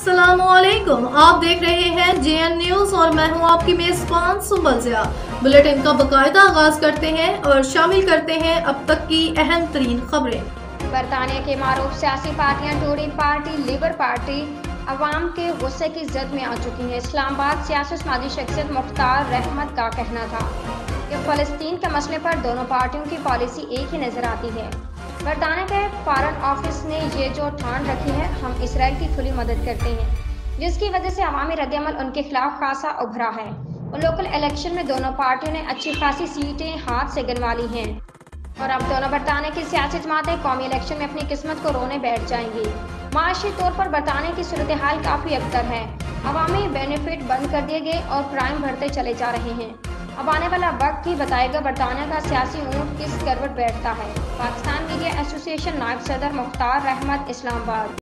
अस्सलामुअलैकुम, आप देख रहे हैं JN न्यूज और मैं हूं आपकी मेजबान सुंबल ज़िया। बुलेटिन का बाकायदा आगाज करते हैं और शामिल करते हैं अब तक की अहम तरीन खबरें। बरतानिया के मारूफ सियासी पार्टियां टोरी पार्टी, लेबर पार्टी अवाम के गुस्से की जद में आ चुकी हैं। इस्लामाबाद सियासी समाजी शख्सियत मुख्तार रहमत का कहना था कि फ़लस्तीन के मसले पर दोनों पार्टियों की पॉलिसी एक ही नजर आती है। बरतानिया के फॉरेन ऑफिस ने ये जो ठान रखी है, हम इसराइल की खुली मदद करते हैं, जिसकी वजह से अवामी रद्दअमल उनके खिलाफ खासा उभरा है और लोकल इलेक्शन में दोनों पार्टियों ने अच्छी खासी सीटें हाथ से गिनवा ली हैं और अब दोनों बरतानिया की सियासी जमातें कौमी इलेक्शन में अपनी किस्मत को रोने बैठ जाएंगी। माशी तौर पर बरतानिया की सूरत हाल काफ़ी अबतर है। अवामी बेनिफिट बंद कर दिए गए और क्राइम बढ़ते चले जा रहे हैं। अब आने वाला वक्त ही बताएगा बरतानिया का सियासी ऊंट किस करवट बैठता है। पाकिस्तान मीडिया एसोसिएशन नायब सदर मुख्तार रहमत, इस्लामाबाद।